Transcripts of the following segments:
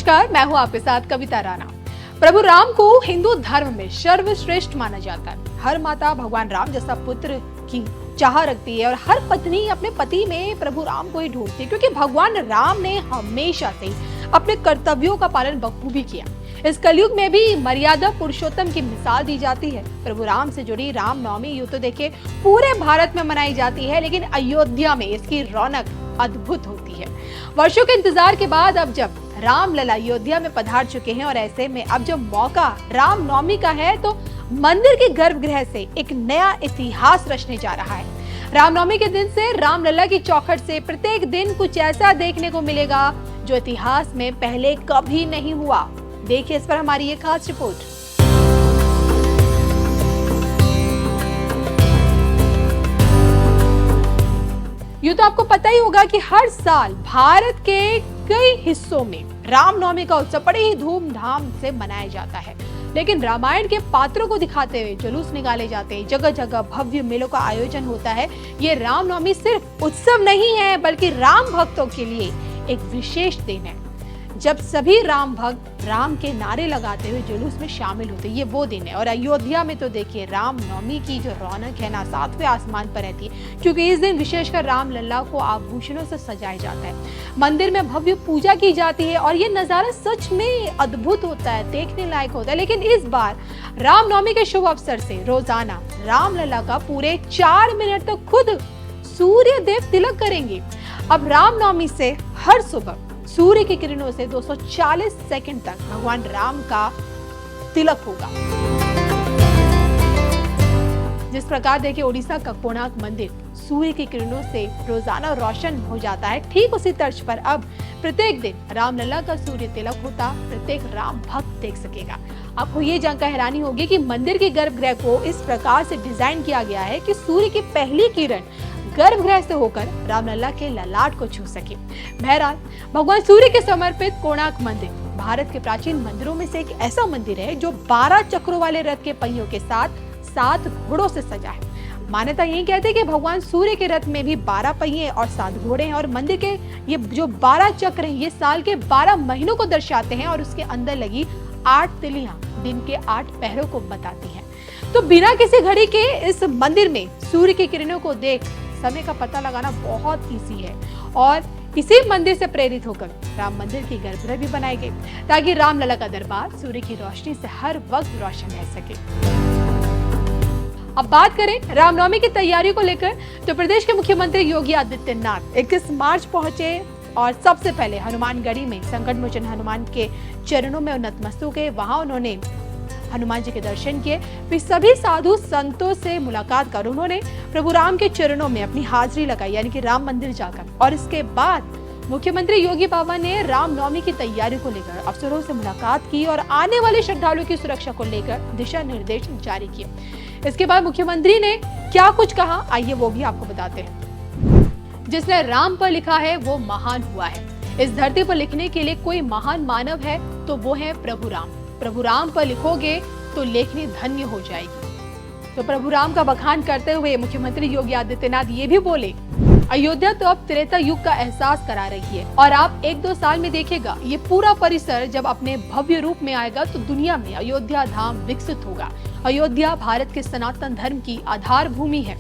नमस्कार, मैं हूँ आपके साथ कविता राणा। प्रभु राम को हिंदू धर्म में सर्वश्रेष्ठ माना जाता है। हर माता भगवान राम जैसा पुत्र की चाह रखती है और हर पत्नी अपने पति में प्रभु राम को ही ढूंढती है, क्योंकि भगवान राम ने हमेशा से अपने कर्तव्यों का पालन बखूबी किया। इस कलयुग में भी मर्यादा पुरुषोत्तम की मिसाल दी जाती है। प्रभु राम से जुड़ी रामनवमी यूं तो देखिए पूरे भारत में मनाई जाती है, लेकिन अयोध्या में इसकी रौनक अद्भुत होती है। वर्षों के इंतजार के बाद अब जब रामलला अयोध्या में पधार चुके हैं और ऐसे में अब जब मौका रामनवमी का है तो मंदिर के गर्भगृह से एक नया इतिहास रचने जा रहा है। रामनवमी के दिन से रामलला की चौखट से प्रत्येक दिन कुछ ऐसा देखने को मिलेगा जो इतिहास में पहले कभी नहीं हुआ। देखिए इस पर हमारी ये खास रिपोर्ट। यूं तो आपको पता ही होगा कि हर साल भारत के कई हिस्सों में रामनवमी का उत्सव बड़े ही धूमधाम से मनाया जाता है, लेकिन रामायण के पात्रों को दिखाते हुए जुलूस निकाले जाते हैं, जगह जगह भव्य मेलों का आयोजन होता है। ये रामनवमी सिर्फ उत्सव नहीं है, बल्कि राम भक्तों के लिए एक विशेष दिन है, जब सभी राम भक्त राम के नारे लगाते हुए जुलूस में शामिल होते हैं। ये वो दिन है और अयोध्या में तो देखिए रामनवमी की जो रौनक है ना सातवें आसमान पर रहती है, क्योंकि इस दिन विशेषकर रामलला को आभूषणों से सजाया जाता है। मंदिर में भव्य पूजा की जाती है और ये नजारा सच में अद्भुत होता है, देखने लायक होता है। लेकिन इस बार रामनवमी के शुभ अवसर से रोजाना रामलला का पूरे 4 मिनट तक खुद सूर्य देव तिलक करेंगे। अब रामनवमी से हर सुबह सूर्य की किरणों से 240 सेकंड तक भगवान राम का तिलक होगा। जिस प्रकार देखिए उड़ीसा का कोणार्क मंदिर सूर्य की किरणों से रोजाना रोशन हो जाता है, ठीक उसी तर्ज पर अब प्रत्येक दिन रामलला का सूर्य तिलक होता प्रत्येक राम भक्त देख सकेगा। आपको ये जानकर हैरानी होगी कि मंदिर के गर्भगृह को इस प्रकार से डिजाइन किया गया है कि सूर्य की पहली किरण गर्भगृह से होकर रामलला के ललाट को छू सके। बहरहाल भगवान सूर्य के समर्पित कोणार्क मंदिर भारत के प्राचीन मंदिरों में से एक ऐसा मंदिर है जो 12 चक्रों वाले रथ के पहियों के साथ 7 घोड़ों से सजा है। मान्यता यही कहती है कि भगवान सूर्य के रथ में भी 12 पहिए और 7 घोड़े हैं और मंदिर के ये जो 12 चक्र हैं ये साल के 12 महीनों को दर्शाते हैं और उसके अंदर लगी 8 तिलियां दिन के 8 पहरों को बताती हैं। तो बिना किसी घड़ी के इस मंदिर में सूर्य की किरणों को देख समय का पता लगाना बहुत इजी है और इसी मंदिर से प्रेरित होकर राम मंदिर की गर्भगृह भी बनाए गए, ताकि रामलला का दरबार सूर्य की रोशनी से हर वक्त रोशन रह सके। अब बात करें रामनवमी की तैयारियों को लेकर, तो प्रदेश के मुख्यमंत्री योगी आदित्यनाथ 21 मार्च पहुंचे और सबसे पहले हनुमानगढ़ी में संकट मोचन हनुमान के चरणों में नतमस्तक हुए। वहां उन्होंने हनुमान जी के दर्शन किए, फिर सभी साधु संतों से मुलाकात कर उन्होंने प्रभु राम के चरणों में अपनी हाजिरी लगाई, यानी कि राम मंदिर जाकर। और इसके बाद मुख्यमंत्री योगी बाबा ने रामनवमी की तैयारी को लेकर अफसरों से मुलाकात की और आने वाले श्रद्धालुओं की सुरक्षा को लेकर दिशा निर्देश जारी किए। इसके बाद मुख्यमंत्री ने क्या कुछ कहा, आइए वो भी आपको बताते हैं। जिसने राम पर लिखा है वो महान हुआ है। इस धरती पर लिखने के लिए कोई महान मानव है तो वो है प्रभु राम। प्रभु राम पर लिखोगे तो लेखनी धन्य हो जाएगी। तो प्रभु राम का बखान करते हुए मुख्यमंत्री योगी आदित्यनाथ ये भी बोले, अयोध्या तो अब त्रेता युग का एहसास करा रही है और आप 1-2 साल में देखिएगा ये पूरा परिसर जब अपने भव्य रूप में आएगा तो दुनिया में अयोध्या धाम विकसित होगा। अयोध्या भारत के सनातन धर्म की आधार भूमि है।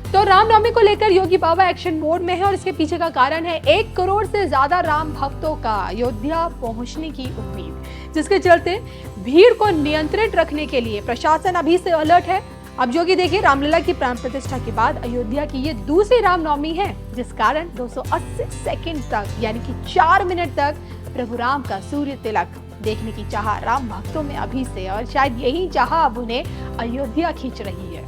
तो रामनवमी को लेकर योगी बाबा एक्शन मोड में है और इसके पीछे का कारण है 1 करोड़ से ज्यादा राम भक्तों का अयोध्या पहुंचने की उम्मीद, जिसके चलते भीड़ को नियंत्रित रखने के लिए प्रशासन अभी से अलर्ट है। अब जो कि देखिए रामलला की प्राण प्रतिष्ठा के बाद अयोध्या की ये दूसरी रामनवमी है, जिस कारण 280 सेकंड तक यानी कि 4 मिनट तक प्रभु राम का सूर्य तिलक देखने की चाह राम भक्तों में अभी से, और शायद यही चाह अब उन्हें अयोध्या खींच रही है।